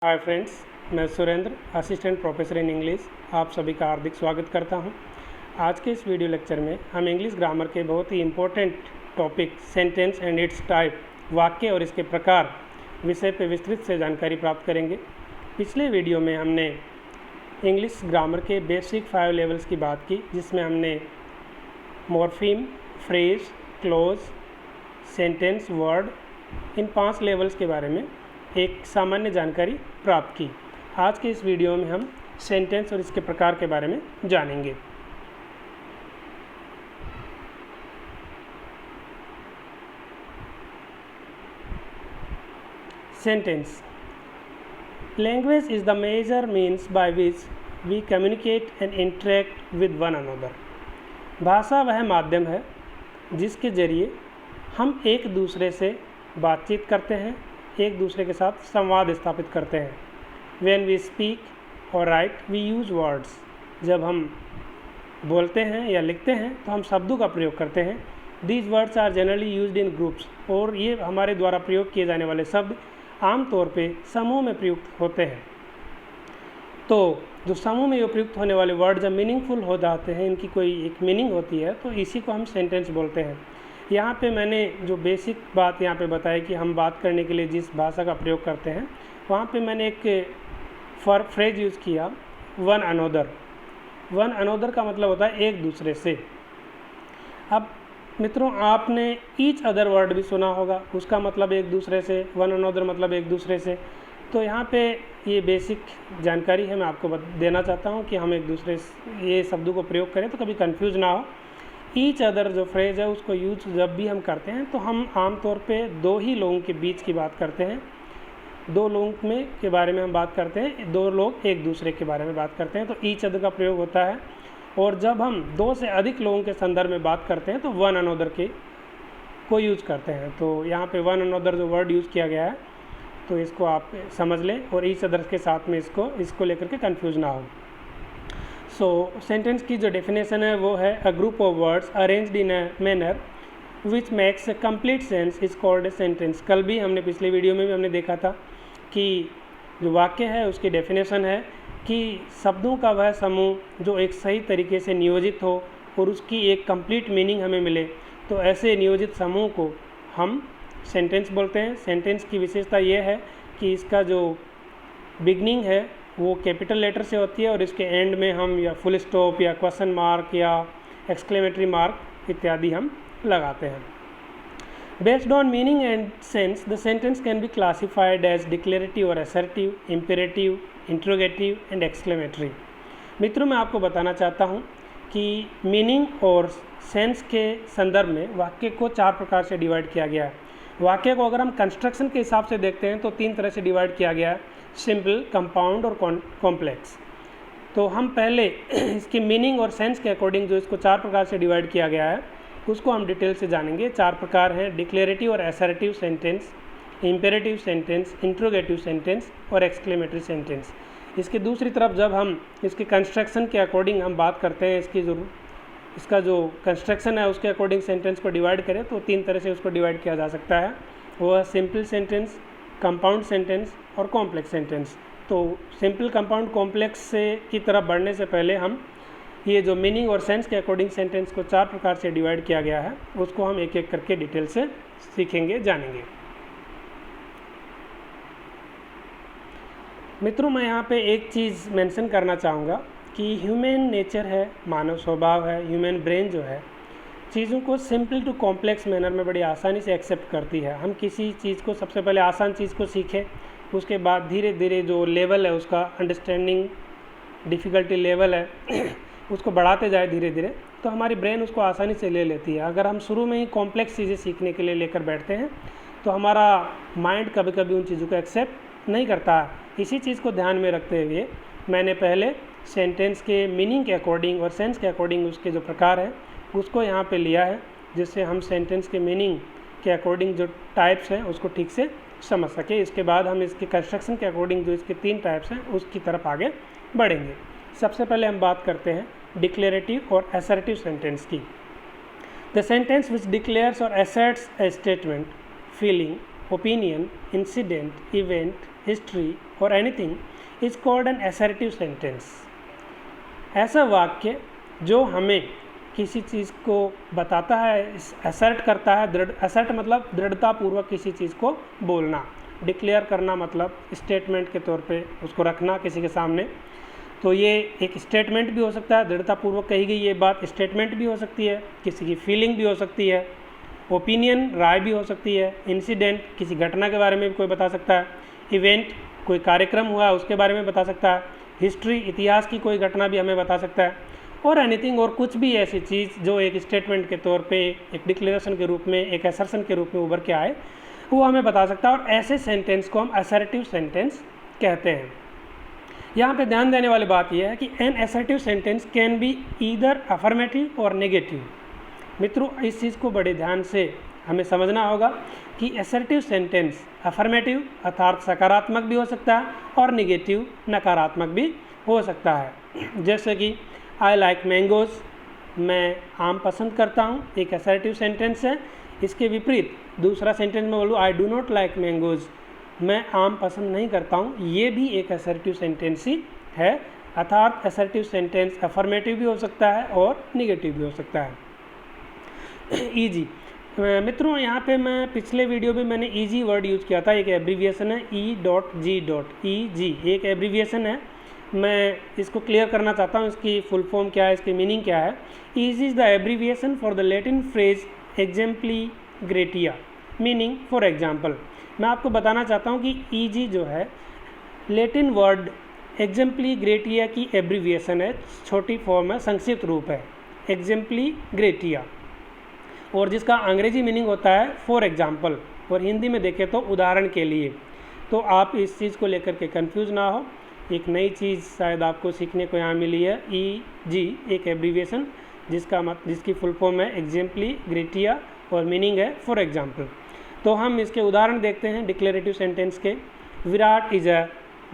Hi friends, मैं Surendra, assistant professor in English, आप सभी का हार्दिक स्वागत करता हूं। आज के इस वीडियो लेक्चर में हम इंग्लिश ग्रामर के बहुत ही important topic sentence and its type, वाक्य और इसके प्रकार विषय पर विस्तृत से जानकारी प्राप्त करेंगे। पिछले वीडियो में हमने इंग्लिश ग्रामर के बेसिक 5 लेवल्स की बात की, जिसमें हमने morpheme, phrase, clause, sentence, word, इन 5 लेवल्स के बारे में एक सामान्य जानकारी प्राप्त की। आज के इस वीडियो में हम सेंटेंस और इसके प्रकार के बारे में जानेंगे। Sentence language is the major means by which we communicate and interact with one another. भाषा वह माध्यम है जिसके जरिए हम एक दूसरे से बातचीत करते हैं, एक दूसरे के साथ संवाद स्थापित करते हैं। When we speak और राइट वी यूज़ वर्ड्स। जब हम बोलते हैं या लिखते हैं तो हम शब्दों का प्रयोग करते हैं। These words are generally used in groups। और ये हमारे द्वारा प्रयोग किए जाने वाले शब्द आमतौर पे समूह में प्रयुक्त होते हैं। तो जो समूह में प्रयुक्त होने वाले वर्ड जब मीनिंगफुल हो जाते हैं, इनकी कोई एक मीनिंग होती है, तो इसी को हम सेंटेंस बोलते हैं। यहाँ पे मैंने जो बेसिक बात यहाँ पे बताई कि हम बात करने के लिए जिस भाषा का प्रयोग करते हैं, वहाँ पे मैंने एक फ्रेज यूज़ किया, वन अनोदर। वन अनोदर का मतलब होता है एक दूसरे से। अब मित्रों, आपने ईच अदर वर्ड भी सुना होगा, उसका मतलब एक दूसरे से, वन अनोदर मतलब एक दूसरे से। तो यहाँ पे ये बेसिक जानकारी है, मैं आपको देना चाहता हूँ कि हम एक दूसरे ये शब्दों को प्रयोग करें तो कभी कंफ्यूज ना हो। ईच अदर जो फ्रेज है उसको यूज जब भी हम करते हैं तो हम आमतौर पे दो ही लोगों के बीच की बात करते हैं, दो लोगों में के बारे में हम बात करते हैं, दो लोग एक दूसरे के बारे में बात करते हैं, तो ईच अदर का प्रयोग होता है। और जब हम दो से अधिक लोगों के संदर्भ में बात करते हैं तो वन अनोदर के को यूज करते हैं। तो यहाँ पे वन अनोदर जो वर्ड यूज़ किया गया है, तो इसको आप समझ लें और ईच अदर के साथ में इसको लेकर के कंफ्यूज ना हो। सो सेंटेंस की जो डेफिनेशन है वो है a group of words arranged in a manner which makes a complete sense is called a sentence. कल भी हमने पिछले वीडियो में भी हमने देखा था कि जो वाक्य है उसकी डेफिनेशन है कि शब्दों का वह समूह जो एक सही तरीके से नियोजित हो और उसकी एक कंप्लीट मीनिंग हमें मिले, तो ऐसे नियोजित समूह को हम सेंटेंस बोलते हैं। सेंटेंस की विशेषता ये है कि इसका जो बिगनिंग है वो कैपिटल लेटर से होती है और इसके एंड में हम या फुल स्टॉप या क्वेश्चन मार्क या एक्सक्लेमेटरी मार्क इत्यादि हम लगाते हैं। Based on meaning and sense the sentence can be classified as declarative और assertive, imperative, interrogative and exclamatory. मित्रों, मैं आपको बताना चाहता हूँ कि मीनिंग और सेंस के संदर्भ में वाक्य को 4 प्रकार से डिवाइड किया गया है। वाक्य को अगर हम कंस्ट्रक्शन के हिसाब से देखते हैं तो 3 तरह से डिवाइड किया गया है, सिंपल, कंपाउंड और कॉम्प्लेक्स। तो हम पहले इसकी मीनिंग और सेंस के अकॉर्डिंग जो इसको 4 प्रकार से डिवाइड किया गया है उसको हम डिटेल से जानेंगे। 4 प्रकार हैं, डिक्लेरेटिव और assertive sentence, imperative sentence, interrogative sentence और एक्सक्लेमेटरी सेंटेंस। इसके दूसरी तरफ जब हम इसके कंस्ट्रक्शन के अकॉर्डिंग हम बात करते हैं, इसका जो कंस्ट्रक्शन है उसके अकॉर्डिंग सेंटेंस को डिवाइड करें तो 3 तरह से उसको डिवाइड किया जा सकता है। वो है सिंपल सेंटेंस, कंपाउंड सेंटेंस और कॉम्प्लेक्स सेंटेंस। तो सिंपल, कंपाउंड, कॉम्प्लेक्स से की तरफ बढ़ने से पहले हम ये जो मीनिंग और सेंस के अकॉर्डिंग सेंटेंस को 4 प्रकार से डिवाइड किया गया है उसको हम एक एक करके डिटेल से सीखेंगे, जानेंगे। मित्रों, मैं यहाँ पे एक चीज़ मेंशन करना चाहूँगा कि ह्यूमन नेचर है, मानव स्वभाव है, ह्यूमन ब्रेन जो है चीज़ों को सिंपल टू कॉम्प्लेक्स मैनर में बड़ी आसानी से एक्सेप्ट करती है। हम किसी चीज़ को सबसे पहले आसान चीज़ को सीखें, उसके बाद धीरे धीरे जो लेवल है उसका अंडरस्टैंडिंग डिफ़िकल्टी लेवल है उसको बढ़ाते जाए धीरे धीरे, तो हमारी ब्रेन उसको आसानी से ले लेती है। अगर हम शुरू में ही कॉम्प्लेक्स चीज़ें सीखने के लिए लेकर बैठते हैं तो हमारा माइंड कभी कभी उन चीज़ों को एक्सेप्ट नहीं करता है। इसी चीज़ को ध्यान में रखते हुए मैंने पहले सेंटेंस के मीनिंग के अकॉर्डिंग और सेंस के अकॉर्डिंग उसके जो प्रकार हैं उसको यहाँ पे लिया है, जिससे हम सेंटेंस के मीनिंग के अकॉर्डिंग जो टाइप्स हैं उसको ठीक से समझ सके। इसके बाद हम इसके कंस्ट्रक्शन के अकॉर्डिंग जो इसके 3 टाइप्स हैं उसकी तरफ आगे बढ़ेंगे। सबसे पहले हम बात करते हैं डिक्लेरेटिव और असर्टिव सेंटेंस की। द सेंटेंस विच डिक्लेयर्स और assets A statement, feeling, opinion, incident, event, history or anything is called an assertive sentence. ऐसा वाक्य जो हमें किसी चीज़ को बताता है, असर्ट करता है, असर्ट मतलब दृढ़तापूर्वक किसी चीज़ को बोलना, डिक्लेयर करना मतलब स्टेटमेंट के तौर पे उसको रखना किसी के सामने। तो ये एक स्टेटमेंट भी हो सकता है, दृढ़तापूर्वक कही गई ये बात स्टेटमेंट भी हो सकती है, किसी की फीलिंग भी हो सकती है, ओपिनियन राय भी हो सकती है, इंसिडेंट किसी घटना के बारे में भी कोई बता सकता है, इवेंट कोई कार्यक्रम हुआ उसके बारे में बता सकता है, हिस्ट्री इतिहास की कोई घटना भी हमें बता सकता है, और एनीथिंग और कुछ भी ऐसी चीज़ जो एक स्टेटमेंट के तौर पे, एक डिक्लेरेशन के रूप में, एक असर्शन के रूप में उभर के आए, वो हमें बता सकता है। और ऐसे सेंटेंस को हम असर्टिव सेंटेंस कहते हैं। यहाँ पे ध्यान देने वाली बात यह है कि an assertive sentence can be either affirmative or negative. मित्रों, इस चीज़ को बड़े ध्यान से हमें समझना होगा कि असर्टिव सेंटेंस अफर्मेटिव अर्थात सकारात्मक भी हो सकता है और नेगेटिव नकारात्मक भी हो सकता है। जैसे कि आई लाइक मैंगोज़, मैं आम पसंद करता हूँ, एक असर्टिव सेंटेंस है। इसके विपरीत दूसरा सेंटेंस में बोलूँ I do not like mangoes, मैं आम पसंद नहीं करता हूँ, ये भी एक असर्टिव सेंटेंस ही है। अर्थात असर्टिव सेंटेंस अफर्मेटिव भी हो सकता है और नेगेटिव भी हो सकता है। ईजी मित्रों, यहाँ पे मैं पिछले वीडियो में मैंने ईजी वर्ड यूज़ किया था, एक एब्रीविएशन है E.G. एक एब्रीविएशन है। मैं इसको क्लियर करना चाहता हूँ, इसकी फुल फॉर्म क्या है, इसकी मीनिंग क्या है। EG is the abbreviation for the Latin phrase एग्जाम्पली ग्रेटिया, मीनिंग फॉर एग्जाम्पल। मैं आपको बताना चाहता हूँ कि ईजी जो है लैटिन वर्ड एग्जाम्पली ग्रेटिया की एब्रीविएशन है, छोटी फॉर्म है, संक्षिप्त रूप है एग्जाम्पली ग्रेटिया, और जिसका अंग्रेजी मीनिंग होता है फॉर एग्जाम्पल, और हिंदी में देखें तो उदाहरण के लिए। तो आप इस चीज़ को लेकर के कंफ्यूज ना हो, एक नई चीज़ शायद आपको सीखने को यहाँ मिली है। EG एक एब्रीविएशन जिसकी फुल फॉर्म है एग्जाम्पली ग्रेटिया और मीनिंग है फॉर एग्जाम्पल। तो हम इसके उदाहरण देखते हैं डिक्लेरेटिव सेंटेंस के। Virat is a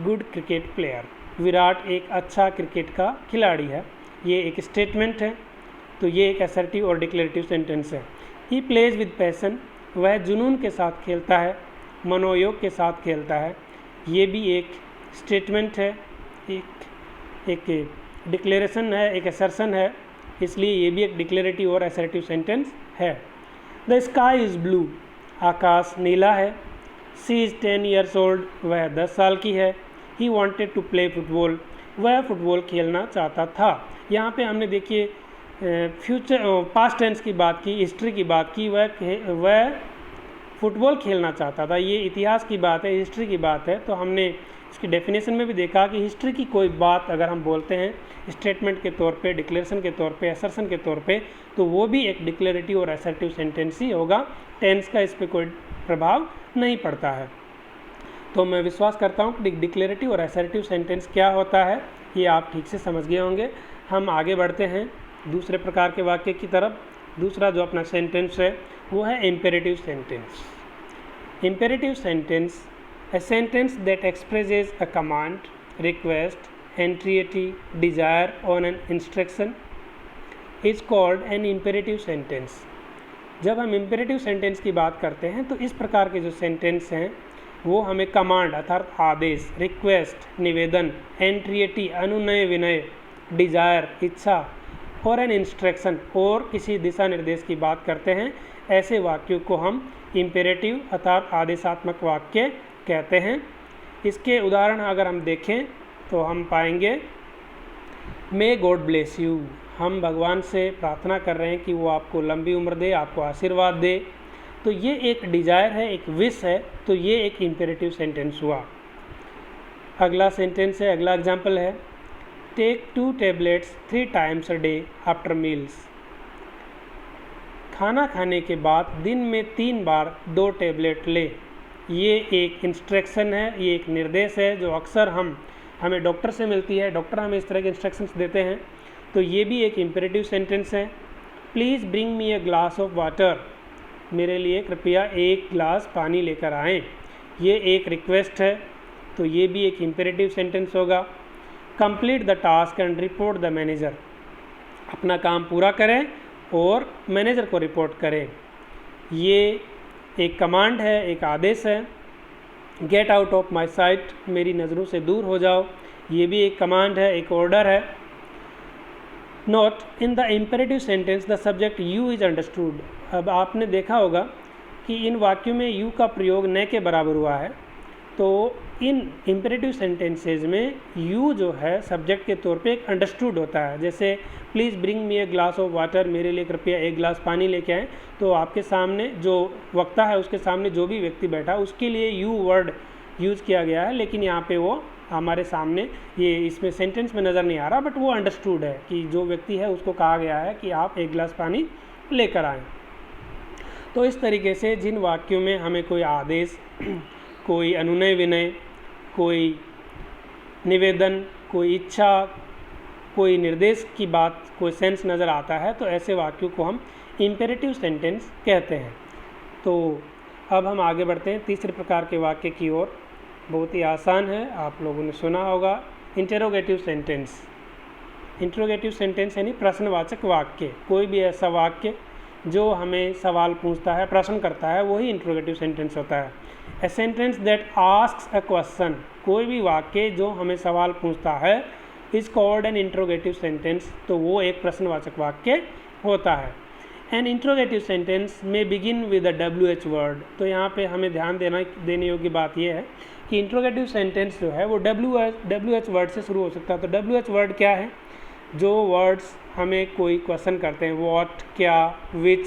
good cricket player, Virat एक अच्छा क्रिकेट का खिलाड़ी है, ये एक स्टेटमेंट है। तो ये एक असर्टिव और डिक्लेरेटिव सेंटेंस है। ही प्लेज विद पैसन, वह जुनून के साथ खेलता है, मनोयोग के साथ खेलता है, ये भी एक स्टेटमेंट है, एक डिक्लेरेशन है, एक असर्शन है, इसलिए ये भी एक डिक्लेरेटिव और असर्टिव सेंटेंस है। द स्काई इज़ ब्लू, आकाश नीला है। सी इज़ 10 years old, वह 10 साल की है। He wanted to play football, वह फुटबॉल खेलना चाहता था। यहाँ पे हमने देखिए पास्ट टेंस की बात की, हिस्ट्री की बात की, वह फुटबॉल खेलना चाहता था। ये इतिहास की बात है, हिस्ट्री की बात है। तो हमने इसकी डेफिनेशन में भी देखा कि हिस्ट्री की कोई बात अगर हम बोलते हैं स्टेटमेंट के तौर पे, डिक्लेरेशन के तौर पे, असर्शन के तौर पे, तो वो भी एक डिक्लेरेटिव और असर्टिव सेंटेंस ही होगा। टेंस का इस पर कोई प्रभाव नहीं पड़ता है। तो मैं विश्वास करता हूँ कि डिक्लेरेटिव और असर्टिव सेंटेंस क्या होता है ये आप ठीक से समझ गए होंगे। हम आगे बढ़ते हैं दूसरे प्रकार के वाक्य की तरफ। दूसरा जो अपना सेंटेंस है वो है imperative sentence. Imperative sentence a sentence that expresses a command, request, entreaty, desire on an instruction is called an imperative sentence. जब हम इम्पेरेटिव सेंटेंस की बात करते हैं तो इस प्रकार के जो सेंटेंस हैं वो हमें कमांड अर्थात आदेश, रिक्वेस्ट निवेदन, एंट्रिएटी अनुनय विनय, डिजायर इच्छा और एन इंस्ट्रक्शन और किसी दिशा निर्देश की बात करते हैं। ऐसे वाक्यों को हम इम्पेरेटिव अर्थात आदेशात्मक वाक्य कहते हैं। इसके उदाहरण अगर हम देखें तो हम पाएंगे मे गॉड ब्लेस यू, हम भगवान से प्रार्थना कर रहे हैं कि वो आपको लंबी उम्र दे, आपको आशीर्वाद दे। तो ये एक डिजायर है, एक विश है, तो ये एक इम्पेरेटिव सेंटेंस हुआ। अगला सेंटेंस है, अगला एग्जाम्पल है take 2 tablets 3 times a day after meals, खाना खाने के बाद दिन में 3 बार 2 टेबलेट ले। ये एक इंस्ट्रक्शन है, ये एक निर्देश है जो अक्सर हमें डॉक्टर से मिलती है। डॉक्टर हमें इस तरह के इंस्ट्रक्शंस देते हैं। तो ये भी एक इम्पेरेटिव सेंटेंस है। Please bring me a glass of water, मेरे लिए कृपया 1 गिलास पानी लेकर आएँ। ये एक रिक्वेस्ट है, तो ये भी एक इम्पेरेटिव सेंटेंस होगा। Complete the task and report the manager, अपना काम पूरा करें और मैनेजर को रिपोर्ट करें। ये एक कमांड है, एक आदेश है। Get out of my site, मेरी नज़रों से दूर हो जाओ, ये भी एक कमांड है, एक ऑर्डर है। Note in the imperative sentence the subject you is understood. अब आपने देखा होगा कि इन वाक्यों में यू का प्रयोग न के बराबर हुआ है, तो इन इम्पेरेटिव सेंटेंसेज में यू जो है सब्जेक्ट के तौर पे एक अंडरस्टूड होता है। जैसे please bring me a glass of water, मेरे लिए कृपया एक गिलास पानी लेके आएँ, तो आपके सामने जो वक्ता है उसके सामने जो भी व्यक्ति बैठा उसके लिए यू वर्ड यूज़ किया गया है, लेकिन यहाँ पे वो हमारे सामने ये इसमें सेंटेंस में नज़र नहीं आ रहा, बट वो अंडरस्टूड है कि जो व्यक्ति है उसको कहा गया है कि आप एक गिलास पानी लेकर आएँ। तो इस तरीके से जिन वाक्यों में हमें कोई आदेश, कोई अनुनय विनय, कोई निवेदन, कोई इच्छा, कोई निर्देश की बात, कोई सेंस नज़र आता है, तो ऐसे वाक्यों को हम इम्पेरेटिव सेंटेंस कहते हैं। तो अब हम आगे बढ़ते हैं तीसरे प्रकार के वाक्य की ओर। बहुत ही आसान है, आप लोगों ने सुना होगा, इंटेरोगेटिव सेंटेंस। इंटेरोगेटिव सेंटेंस यानी प्रश्नवाचक वाक्य। कोई भी ऐसा वाक्य जो हमें सवाल पूछता है, प्रश्न करता है, वही इंटेरोगेटिव सेंटेंस होता है। ए sentence that asks a question, कोई भी वाक्य जो हमें सवाल पूछता है, is called an interrogative sentence, तो वो एक प्रश्नवाचक वाक्य होता है। एन इंटेरोगेटिव सेंटेंस में begin with a WH word. तो यहाँ पे हमें ध्यान देने योग्य बात यह है कि इंटेरोगेटिव सेंटेंस जो है वो WH वर्ड से शुरू हो सकता है। तो WH वर्ड क्या है? जो वर्ड्स हमें कोई क्वेश्चन करते हैं, व्हाट, क्या, विच,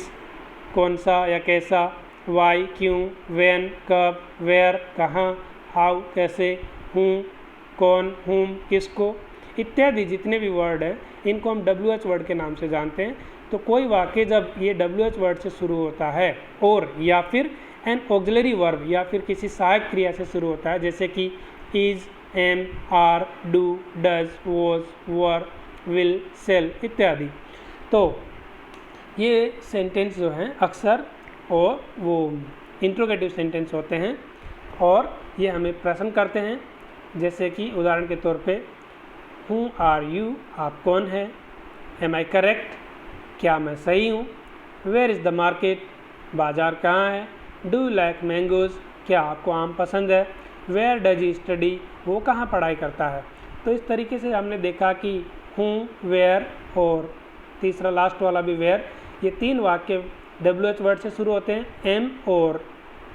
कौन सा या कैसा, वाई, क्यों, व्हेन, कब, वेयर, कहाँ, हाउ, कैसे, हूँ, कौन, हुम, किसको, इत्यादि जितने भी वर्ड हैं इनको हम WH वर्ड के नाम से जानते हैं। तो कोई वाक्य जब ये WH वर्ड से शुरू होता है और या फिर एन ऑक्सिलरी वर्ब या फिर किसी सहायक क्रिया से शुरू होता है, जैसे कि is, am, are, do, does, was, were, will, shall इत्यादि, तो ये सेंटेंस जो हैं अक्सर और वो इंट्रोगेटिव सेंटेंस होते हैं और ये हमें प्रश्न करते हैं। जैसे कि उदाहरण के तौर पे हु आर यू, आप कौन हैं? एम आई करेक्ट, क्या मैं सही हूँ? वेयर इज़ द मार्केट, बाज़ार कहाँ है? डू यू लाइक मैंगोज़, क्या आपको आम पसंद है? वेयर डज ही स्टडी, वो कहाँ पढ़ाई करता है? तो इस तरीके से हमने देखा कि हूँ, वेयर और तीसरा लास्ट वाला भी वेयर, ये तीन वाक्य WH वर्ड से शुरू होते हैं। एम और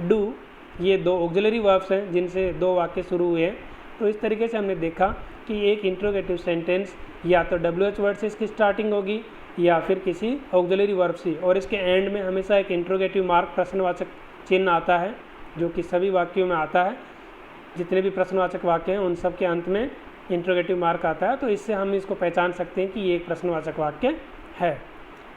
डू ये दो ऑक्सिलरी वर्ब्स हैं जिनसे दो वाक्य शुरू हुए हैं। तो इस तरीके से हमने देखा कि एक इंट्रोगेटिव सेंटेंस या तो WH वर्ड से इसकी स्टार्टिंग होगी या फिर किसी ऑक्सिलरी वर्ब से, और इसके एंड में हमेशा एक इंट्रोगेटिव मार्क प्रश्नवाचक चिन्ह आता है जो कि सभी वाक्यों में आता है। जितने भी प्रश्नवाचक वाक्य हैं उन सब के अंत में इंट्रोगेटिव मार्क आता है, तो इससे हम इसको पहचान सकते हैं कि ये एक प्रश्नवाचक वाक्य है।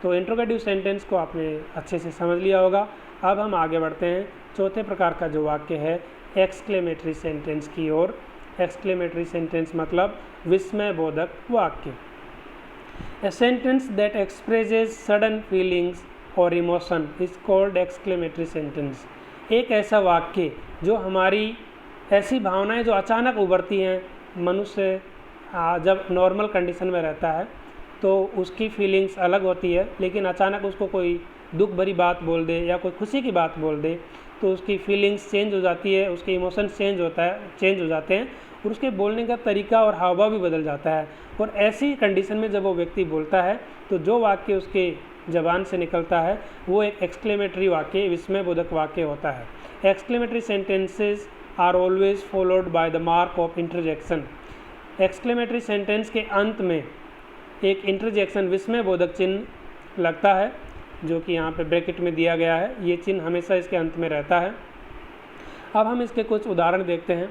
तो इंट्रोगेटिव सेंटेंस को आपने अच्छे से समझ लिया होगा। अब हम आगे बढ़ते हैं चौथे प्रकार का जो वाक्य है एक्सक्लेमेटरी सेंटेंस की ओर। एक्सक्लेमेटरी सेंटेंस मतलब विस्मय बोधक वाक्य। A sentence that expresses sudden feelings और emotion is called exclamatory sentence. एक ऐसा वाक्य जो हमारी ऐसी भावनाएं जो अचानक उभरती हैं, मनुष्य जब नॉर्मल कंडीशन में रहता है तो उसकी फीलिंग्स अलग होती है, लेकिन अचानक उसको कोई दुख भरी बात बोल दे या कोई खुशी की बात बोल दे तो उसकी फीलिंग्स चेंज हो जाती है, उसके इमोशंस चेंज हो जाते हैं और उसके बोलने का तरीका और हाव भाव भी बदल जाता है। और ऐसी कंडीशन में जब वो व्यक्ति बोलता है तो जो वाक्य उसके ज़बान से निकलता है वो एक एक्सक्लेमेटरी वाक्य, विस्मय बोधक वाक्य होता है। Exclamatory sentences are always followed by the mark of interjection. Exclamatory sentence के अंत में एक इंटरजेक्शन विस्मय बोधक चिन्ह लगता है जो कि यहाँ पे ब्रैकेट में दिया गया है। ये चिन्ह हमेशा इसके अंत में रहता है। अब हम इसके कुछ उदाहरण देखते हैं।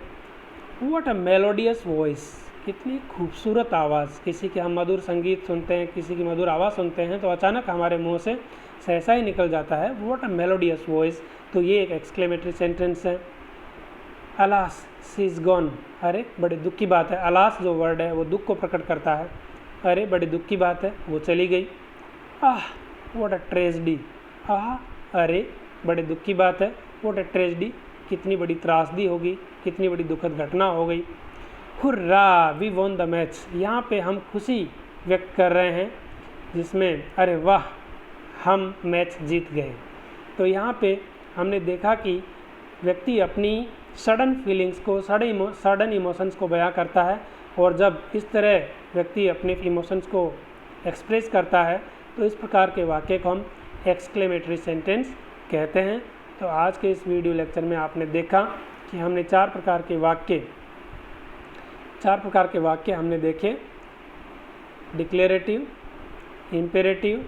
व्हाट अ मेलोडियस वॉइस, कितनी खूबसूरत आवाज़। किसी के हम मधुर संगीत सुनते हैं, किसी की मधुर आवाज़ सुनते हैं तो अचानक हमारे मुंह से सहसा ही निकल जाता है व्हाट अ मेलोडियस वॉइस, तो ये एक एक्सक्लेमेटरी सेंटेंस है। अलास शी इज़ गॉन, अरे बड़े दुख की बात है। अलास जो वर्ड है वो दुख को प्रकट करता है। अरे बड़ी दुख की बात है, वो चली गई। आह व्हाट अ ट्रेजेडी, आह अरे बड़े दुख की बात है। व्हाट अ ट्रेजेडी, कितनी बड़ी त्रासदी होगी, कितनी बड़ी दुखद घटना हो गई। Hurrah we won the match, यहाँ पे हम खुशी व्यक्त कर रहे हैं जिसमें अरे वाह हम मैच जीत गए। तो यहाँ पे हमने देखा कि व्यक्ति अपनी सडन फीलिंग्स को, सडन इमोशंस को बयां करता है। और जब इस तरह व्यक्ति अपने इमोशंस को एक्सप्रेस करता है तो इस प्रकार के वाक्य को हम एक्सक्लेमेटरी सेंटेंस कहते हैं। तो आज के इस वीडियो लेक्चर में आपने देखा कि हमने चार प्रकार के वाक्य हमने देखे, डिक्लेरेटिव, इम्पेरेटिव,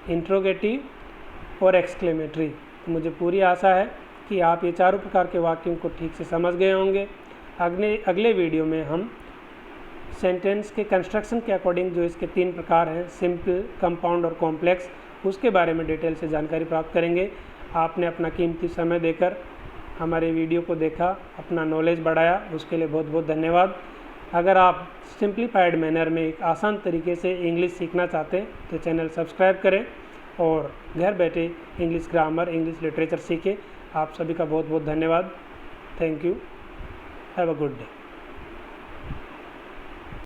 इंट्रोगेटिव और एक्सक्लेमेटरी। तो मुझे पूरी आशा है कि आप ये चारों प्रकार के वाक्यों को ठीक से समझ गए होंगे। अगले वीडियो में हम सेंटेंस के कंस्ट्रक्शन के अकॉर्डिंग जो इसके 3 प्रकार हैं, सिंपल, कंपाउंड और कॉम्प्लेक्स, उसके बारे में डिटेल से जानकारी प्राप्त करेंगे। आपने अपना कीमती समय देकर हमारे वीडियो को देखा, अपना नॉलेज बढ़ाया, उसके लिए बहुत बहुत धन्यवाद। अगर आप सिंप्लीफाइड मैनर में एक आसान तरीके से इंग्लिश सीखना चाहते हैं तो चैनल सब्सक्राइब करें और घर बैठे इंग्लिश ग्रामर, इंग्लिश लिटरेचर सीखें। आप सभी का बहुत बहुत धन्यवाद। Thank you. Have a good day.